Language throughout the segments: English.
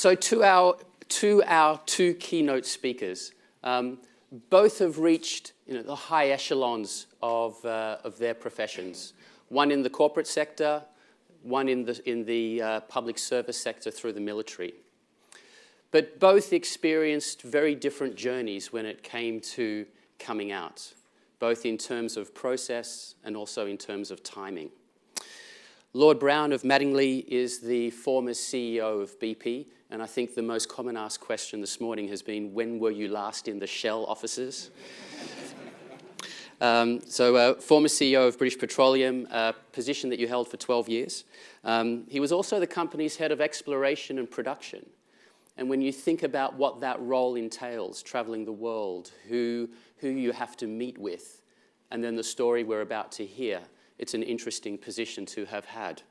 So to our two keynote speakers, both have reached the high echelons of their professions. One in the corporate sector, one in the public service sector through the military. But both experienced very different journeys when it came to coming out, both in terms of process and also in terms of timing. Lord Browne of Mattingley is the former CEO of BP, and I think the most common asked question this morning has been, when were you last in the Shell offices? Former CEO of British Petroleum, a position that you held for 12 years. He was also the company's head of exploration and production. And when you think about what that role entails, traveling the world, who you have to meet with, and then the story we're about to hear, it's an interesting position to have had.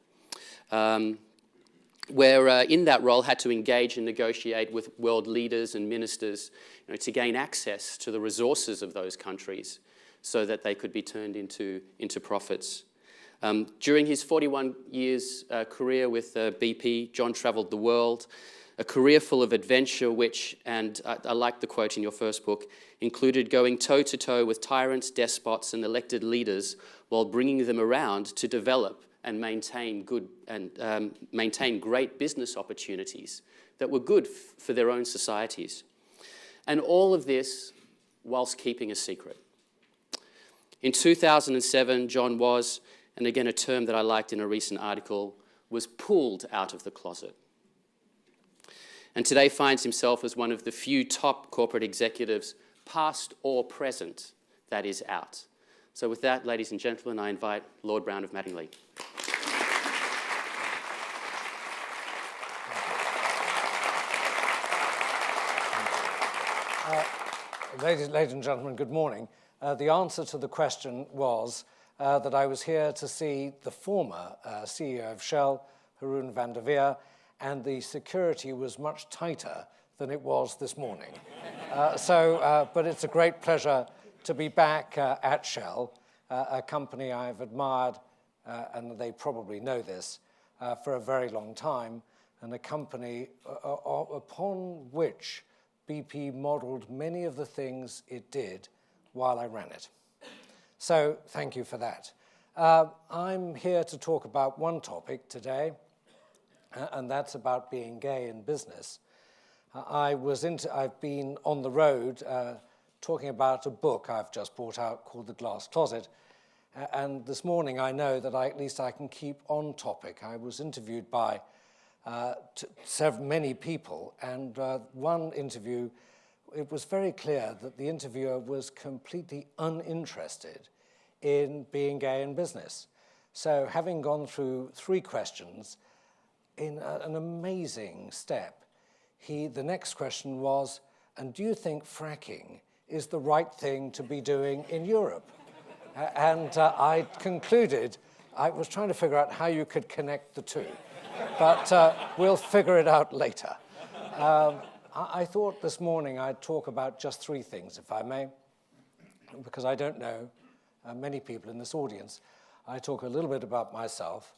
Where in that role had to engage and negotiate with world leaders and ministers to gain access to the resources of those countries so that they could be turned into profits. During his 41 years career with BP, John travelled the world, a career full of adventure which, and I like the quote in your first book, included going toe-to-toe with tyrants, despots and elected leaders while bringing them around to develop and maintain great business opportunities that were good for their own societies. And all of this whilst keeping a secret. In 2007, John was, and again a term that I liked in a recent article, was pulled out of the closet. And today finds himself as one of the few top corporate executives, past or present, that is out. So with that, ladies and gentlemen, I invite Lord Browne of Mattingley. Ladies and gentlemen, good morning. The answer to the question was that I was here to see the former CEO of Shell, Haroon van der Veer, and the security was much tighter than it was this morning. But it's a great pleasure to be back at Shell, a company I've admired, and they probably know this, for a very long time, and a company upon which BP modelled many of the things it did while I ran it. So thank you for that. I'm here to talk about one topic today, and that's about being gay in business. I've been on the road talking about a book I've just brought out called The Glass Closet, and this morning I know that at least I can keep on topic. I was interviewed by many people, and one interview, it was very clear that the interviewer was completely uninterested in being gay in business. So having gone through 3 questions, in an amazing step, the next question was, and do you think fracking is the right thing to be doing in Europe? And I concluded, I was trying to figure out how you could connect the two, but we'll figure it out later. I thought this morning I'd talk about just 3 things, if I may, because I don't know many people in this audience. I talk a little bit about myself,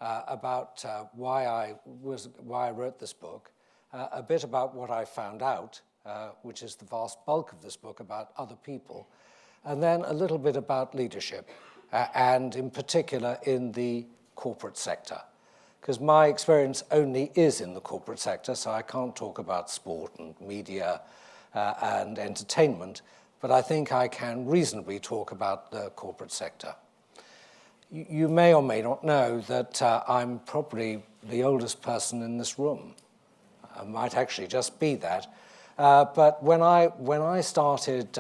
about why I wrote this book, a bit about what I found out, which is the vast bulk of this book, about other people, and then a little bit about leadership, and in particular in the corporate sector. Because my experience only is in the corporate sector, so I can't talk about sport and media and entertainment, but I think I can reasonably talk about the corporate sector. You may or may not know that I'm probably the oldest person in this room. I might actually just be that. But when I started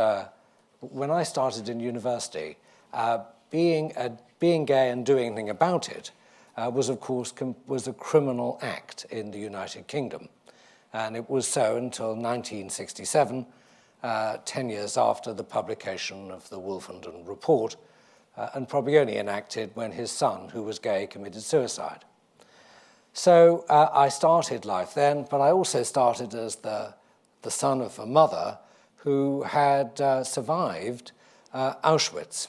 in university, being gay and doing anything about it was, of course, a criminal act in the United Kingdom. And it was so until 1967, 10 years after the publication of the Wolfenden Report, and probably only enacted when his son, who was gay, committed suicide. So I started life then, but I also started as the son of a mother who had survived Auschwitz.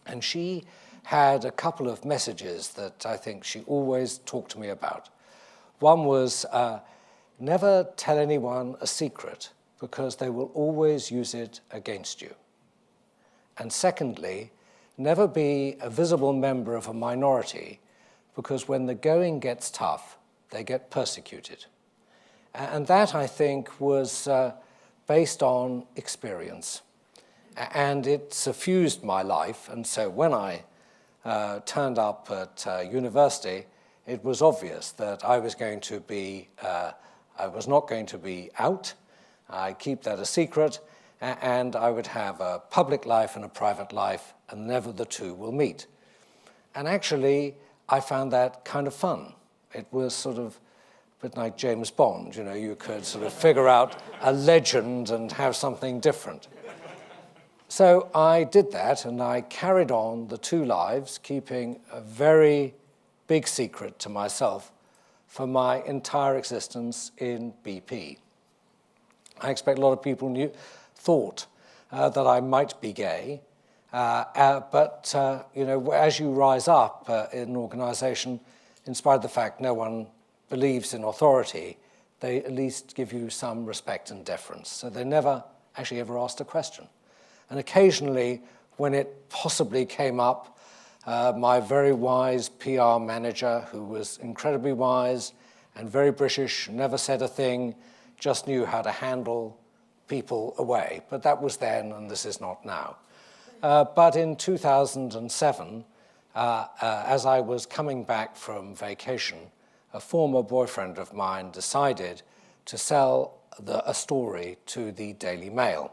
And she had a couple of messages that I think she always talked to me about. One was never tell anyone a secret because they will always use it against you. And secondly, never be a visible member of a minority because when the going gets tough, they get persecuted. And that, I think, was based on experience. And it suffused my life. And so when I turned up at university, it was obvious that I was not going to be out. I'd keep that a secret, and I would have a public life and a private life, and never the two will meet. And actually, I found that kind of fun. It was sort of a bit like James Bond, you know, you could sort of figure out a legend and have something different. So I did that, and I carried on the two lives, keeping a very big secret to myself for my entire existence in BP. I expect a lot of people thought that I might be gay, but you know, as you rise up in an organization, in spite of the fact no one believes in authority, they at least give you some respect and deference. So they never actually ever asked a question. And occasionally, when it possibly came up, my very wise PR manager, who was incredibly wise and very British, never said a thing, just knew how to handle people away. But that was then, and this is not now. But in 2007, as I was coming back from vacation, a former boyfriend of mine decided to sell a story to the Daily Mail.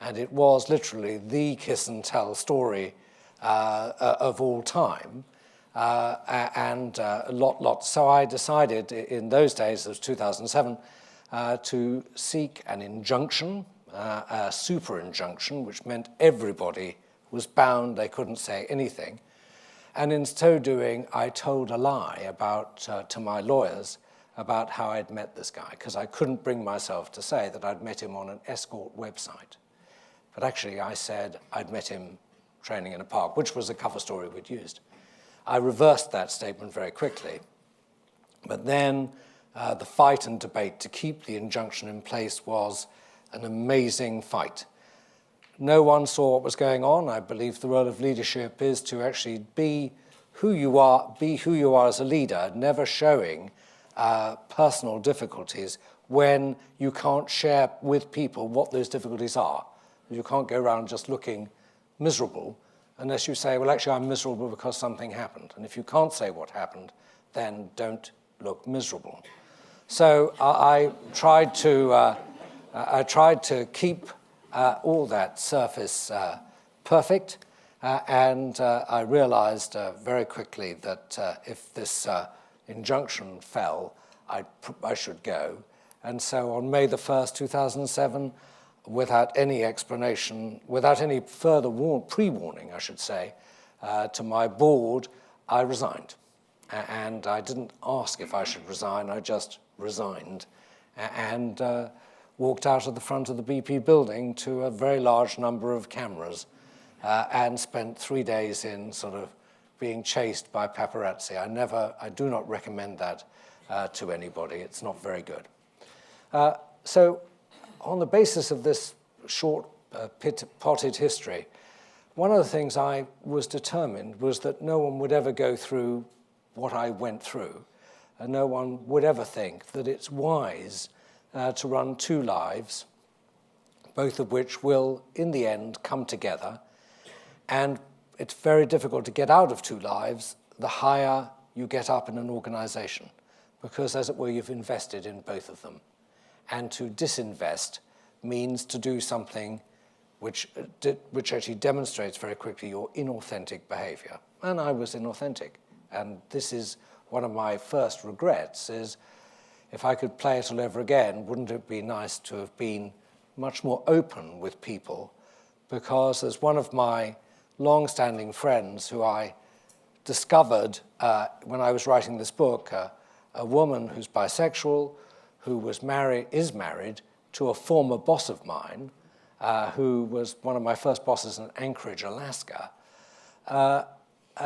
And it was literally the kiss and tell story of all time. So I decided in those days, it was 2007, to seek an injunction, a super injunction, which meant everybody was bound, they couldn't say anything. And in so doing, I told a lie to my lawyers about how I'd met this guy, because I couldn't bring myself to say that I'd met him on an escort website. But actually, I said I'd met him training in a park, which was a cover story we'd used. I reversed that statement very quickly. But then the fight and debate to keep the injunction in place was an amazing fight. No one saw what was going on. I believe the role of leadership is to actually be who you are as a leader, never showing personal difficulties when you can't share with people what those difficulties are. You can't go around just looking miserable unless you say, well, actually, I'm miserable because something happened. And if you can't say what happened, then don't look miserable. So I tried to keep all that surface perfect, and I realized very quickly that if this injunction fell, I should go. And so on May the 1st, 2007, without any explanation, without any further pre-warning, I should say, to my board, I resigned. And I didn't ask if I should resign, I just resigned. And walked out of the front of the BP building to a very large number of cameras and spent 3 days in sort of being chased by paparazzi. I do not recommend that to anybody. It's not very good. So on the basis of this short potted history, one of the things I was determined was that no one would ever go through what I went through, and no one would ever think that it's wise to run two lives, both of which will, in the end, come together. And it's very difficult to get out of two lives the higher you get up in an organization, because, as it were, you've invested in both of them. And to disinvest means to do something which actually demonstrates very quickly your inauthentic behavior. And I was inauthentic. And this is one of my first regrets, is if I could play it all over again, wouldn't it be nice to have been much more open with people? Because as one of my long-standing friends who I discovered when I was writing this book, a woman who's bisexual, who is married to a former boss of mine, who was one of my first bosses in Anchorage, Alaska,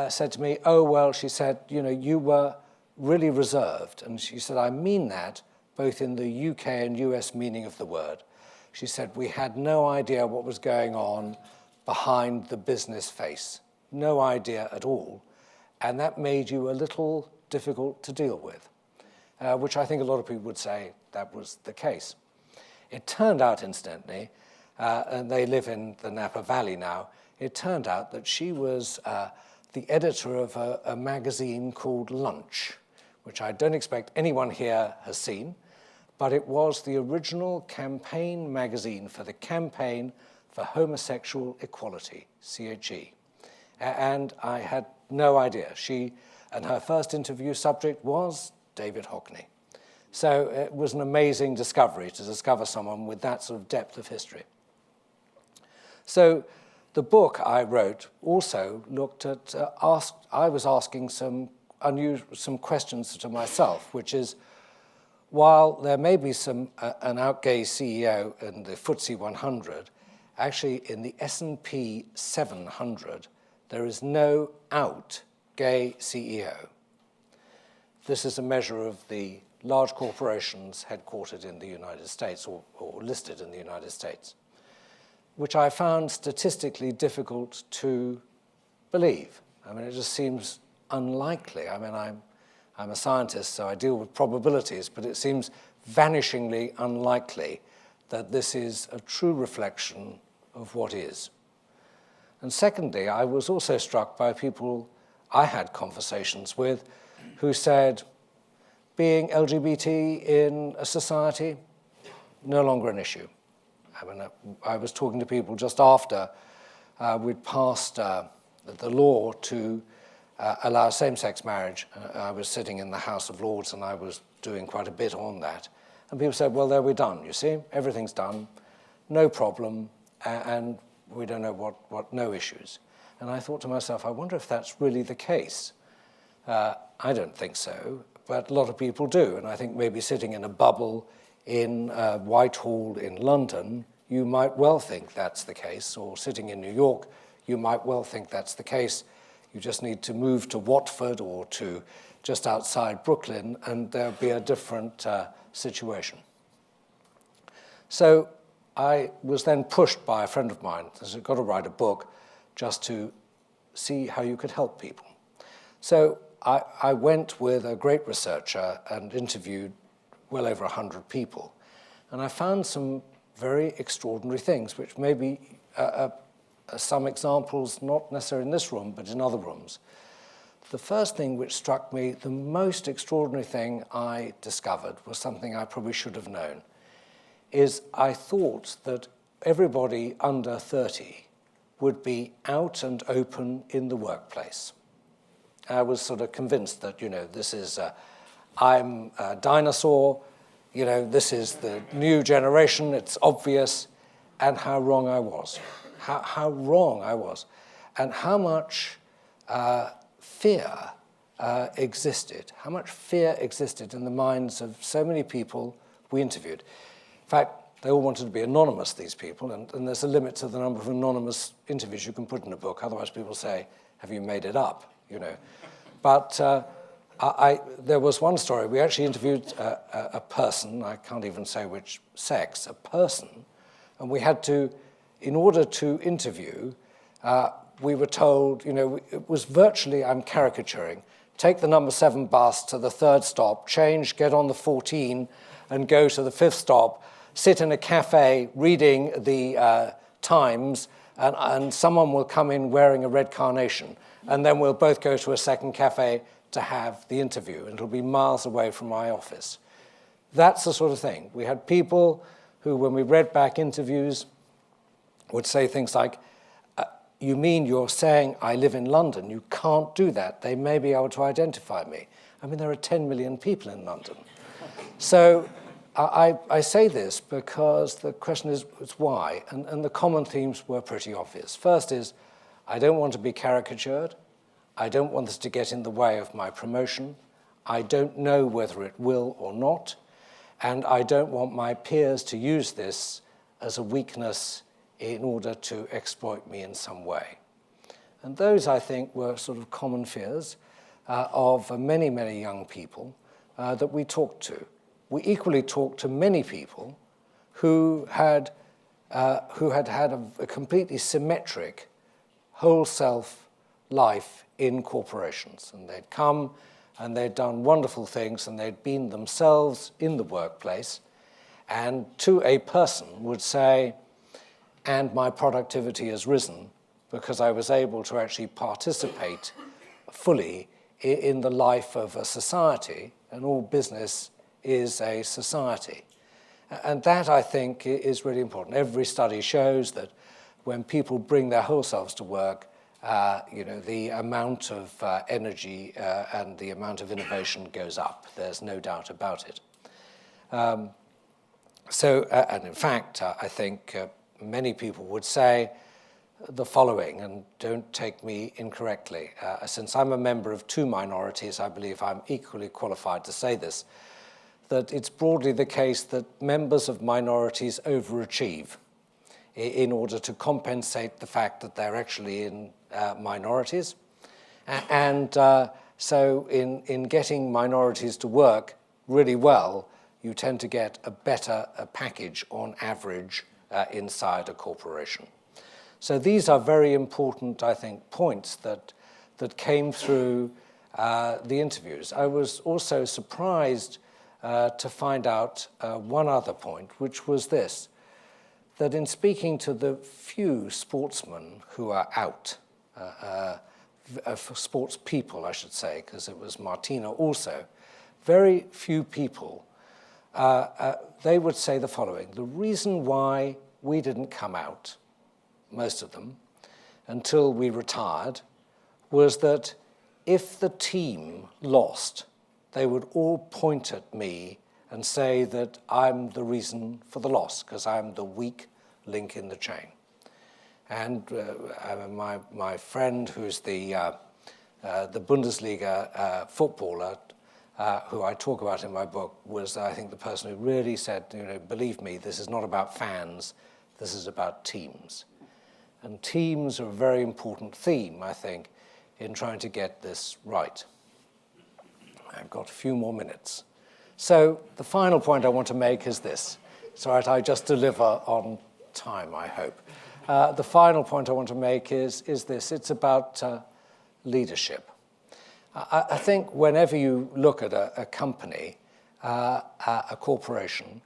said to me, oh, well, she said, you know, you were really reserved. And she said, I mean that both in the UK and US meaning of the word. She said, we had no idea what was going on behind the business face. No idea at all. And that made you a little difficult to deal with, which I think a lot of people would say that was the case. It turned out, incidentally, and they live in the Napa Valley now, it turned out that she was the editor of a magazine called Lunch, which I don't expect anyone here has seen, but it was the original campaign magazine for the Campaign for Homosexual Equality, CHE. And I had no idea. She and her first interview subject was David Hockney. So it was an amazing discovery to discover someone with that sort of depth of history. So the book I wrote also looked at, I was asking some questions to myself, which is, while there may be an out-gay CEO in the FTSE 100, actually in the S&P 700, there is no out-gay CEO. This is a measure of the large corporations headquartered in the United States or listed in the United States, which I found statistically difficult to believe. I mean, it just seems unlikely. I mean, I'm a scientist, so I deal with probabilities, but it seems vanishingly unlikely that this is a true reflection of what is. And secondly, I was also struck by people I had conversations with who said, being LGBT in a society, no longer an issue. I mean, I was talking to people just after we'd passed the law to allow same-sex marriage. I was sitting in the House of Lords and I was doing quite a bit on that. And people said, well, there we're done, you see, everything's done, no problem, and we don't know what no issues. And I thought to myself, I wonder if that's really the case. I don't think so, but a lot of people do. And I think maybe sitting in a bubble in Whitehall in London, you might well think that's the case, or sitting in New York, you might well think that's the case. You just need to move to Watford or to just outside Brooklyn, and there'll be a different situation. So I was then pushed by a friend of mine, who's got to write a book just to see how you could help people. So I went with a great researcher and interviewed well over 100 people. And I found some very extraordinary things, which maybe some examples, not necessarily in this room, but in other rooms. The first thing which struck me, the most extraordinary thing I discovered was something I probably should have known, is I thought that everybody under 30 would be out and open in the workplace. I was sort of convinced that, this is, I'm a dinosaur, this is the new generation, it's obvious, and how wrong I was. How wrong I was, and how much fear existed, how much fear existed in the minds of so many people we interviewed. In fact, they all wanted to be anonymous, these people, and there's a limit to the number of anonymous interviews you can put in a book, otherwise people say, have you made it up, But there was one story, we actually interviewed a person, I can't even say which sex, a person, and we had to, in order to interview, we were told, it was virtually, I'm caricaturing, take the number 7 bus to the 3rd stop, change, get on the 14, and go to the 5th stop, sit in a cafe reading the Times, and someone will come in wearing a red carnation, and then we'll both go to a second cafe to have the interview, and it'll be miles away from my office. That's the sort of thing. We had people who, when we read back interviews, would say things like, you mean you're saying I live in London? You can't do that. They may be able to identify me. I mean, there are 10 million people in London. So I say this because the question is why, and the common themes were pretty obvious. First is, I don't want to be caricatured. I don't want this to get in the way of my promotion. I don't know whether it will or not. And I don't want my peers to use this as a weakness in order to exploit me in some way. And those, I think, were sort of common fears of many, many young people that we talked to. we equally talked to many people who had had a completely symmetric whole self life in corporations. And they'd come and they'd done wonderful things and they'd been themselves in the workplace, and to a person would say, and my productivity has risen because I was able to actually participate fully in the life of a society, and all business is a society. And that, I think, is really important. Every study shows that when people bring their whole selves to work, the amount of energy and the amount of innovation goes up. There's no doubt about it. And in fact, I think many people would say the following, and don't take me incorrectly. Since I'm a member of two minorities, I believe I'm equally qualified to say this, that it's broadly the case that members of minorities overachieve in order to compensate the fact that they're actually in minorities. So in getting minorities to work really well, you tend to get a better package on average inside a corporation. So these are very important, I think, points that came through the interviews. I was also surprised to find out one other point, which was this, that in speaking to the few sportsmen who are out, sports people, I should say, because it was Martina also, very few people, they would say the following: the reason why we didn't come out, most of them, until we retired, was that if the team lost, they would all point at me and say that I'm the reason for the loss, because I'm the weak link in the chain. And my friend, who's the Bundesliga footballer, who I talk about in my book, was, I think, the person who really said, believe me, this is not about fans, this is about teams. And teams are a very important theme, I think, in trying to get this right. I've got a few more minutes. So the final point I want to make is this. It's all right, I just deliver on time, I hope. The final point I want to make is this. It's about leadership. I think whenever you look at a company, a corporation,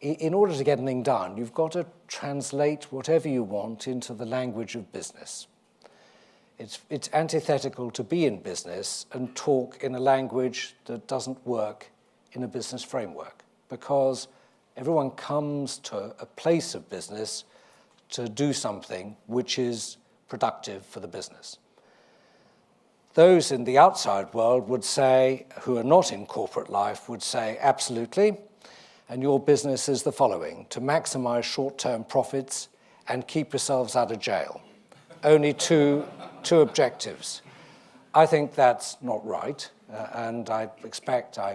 in order to get anything done, you've got to translate whatever you want into the language of business. It's antithetical to be in business and talk in a language that doesn't work in a business framework, because everyone comes to a place of business to do something which is productive for the business. Those in the outside world would say, who are not in corporate life, would say, absolutely, and your business is the following: to maximize short-term profits and keep yourselves out of jail. Only two objectives. I think that's not right, and I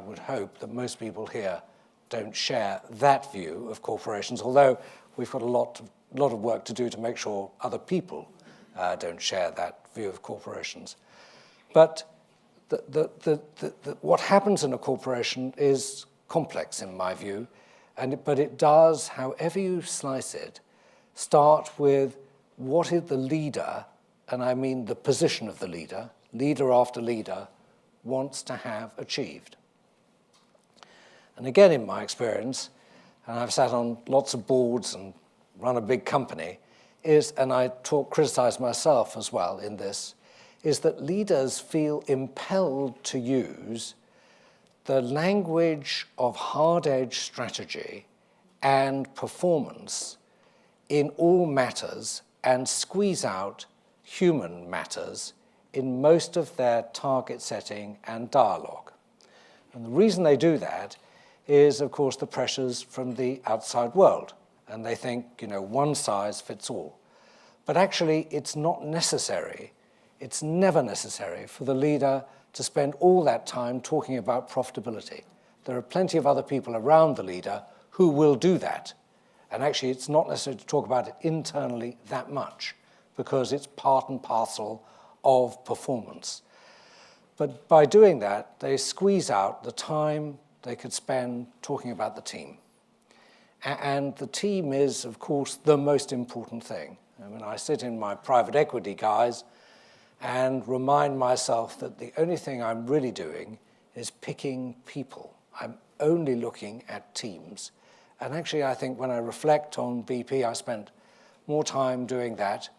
would hope that most people here don't share that view of corporations, although we've got a lot of work to do to make sure other people don't share that view of corporations. But what happens in a corporation is complex, in my view, but it does, however you slice it, start with what is the leader, and I mean the position of the leader after leader, wants to have achieved. And again, in my experience, and I've sat on lots of boards and run a big company, and I criticize myself as well in this, is that leaders feel impelled to use the language of hard-edge strategy and performance in all matters and squeeze out human matters in most of their target setting and dialogue. And the reason they do that is, of course, the pressures from the outside world. And they think, one size fits all. But actually, it's not necessary. It's never necessary for the leader to spend all that time talking about profitability. There are plenty of other people around the leader who will do that. And actually, it's not necessary to talk about it internally that much, because it's part and parcel of performance. But by doing that, they squeeze out the time they could spend talking about the team. And the team is, of course, the most important thing. I mean, I sit in my private equity guys and remind myself that the only thing I'm really doing is picking people. I'm only looking at teams. And actually, I think when I reflect on BP, I spent more time doing that.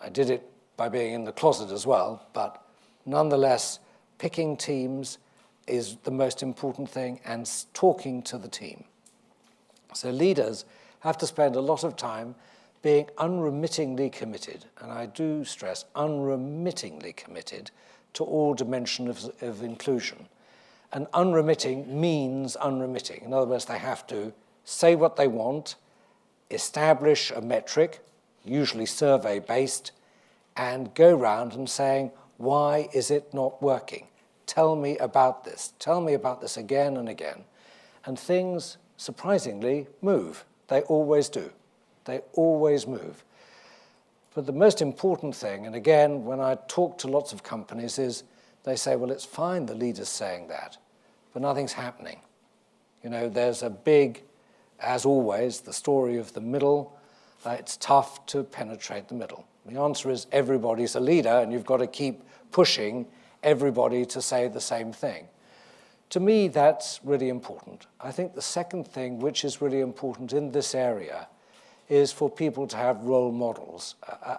I did it by being in the closet as well, but nonetheless, picking teams is the most important thing, and talking to the team. So leaders have to spend a lot of time being unremittingly committed, and I do stress unremittingly committed to all dimensions of inclusion. And unremitting means unremitting. In other words, they have to say what they want, establish a metric, usually survey-based, and go round and saying, why is it not working? Tell me about this. Tell me about this again and again. And things, surprisingly, move. They always do. They always move. But the most important thing, and again, when I talk to lots of companies, is they say, well, it's fine the leader's saying that, but nothing's happening. You know, there's a big, as always, the story of the middle. It's tough to penetrate the middle. The answer is everybody's a leader, and you've got to keep pushing everybody to say the same thing. To me, that's really important. I think the second thing which is really important in this area is for people to have role models.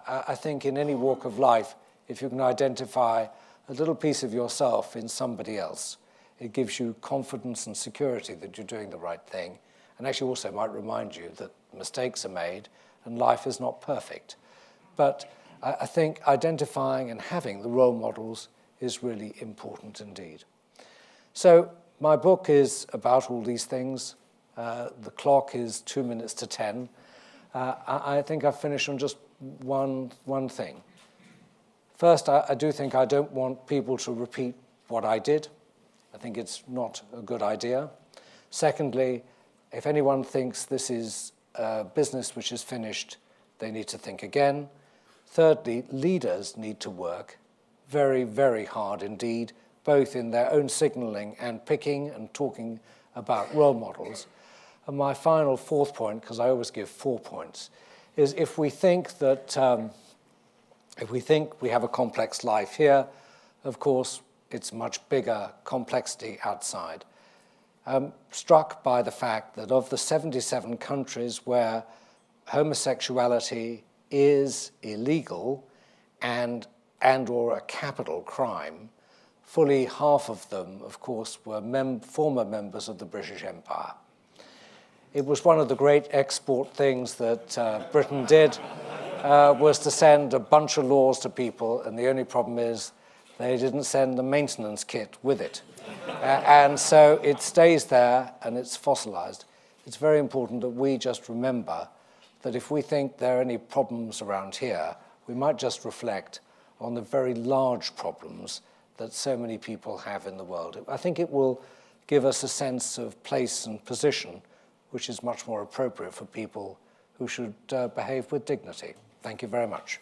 I think in any walk of life, if you can identify a little piece of yourself in somebody else, it gives you confidence and security that you're doing the right thing, and actually also might remind you that mistakes are made and life is not perfect. But I think identifying and having the role models is really important indeed. So my book is about all these things. The clock is 2 minutes to 10. I think I've finished on just one thing. First, I do think I don't want people to repeat what I did. I think it's not a good idea. Secondly, if anyone thinks this is a business which is finished, they need to think again. Thirdly, leaders need to work very, very hard indeed, both in their own signaling and picking and talking about role models. And my final fourth point, because I always give 4 points, is if we think that, if we think we have a complex life here, of course, it's much bigger complexity outside. I'm struck by the fact that of the 77 countries where homosexuality is illegal and or a capital crime, fully half of them, of course, were former members of the British Empire. It was one of the great export things that Britain did, was to send a bunch of laws to people, and the only problem is they didn't send the maintenance kit with it. And so it stays there and it's fossilized. It's very important that we just remember that if we think there are any problems around here, we might just reflect on the very large problems that so many people have in the world. I think it will give us a sense of place and position, which is much more appropriate for people who should behave with dignity. Thank you very much.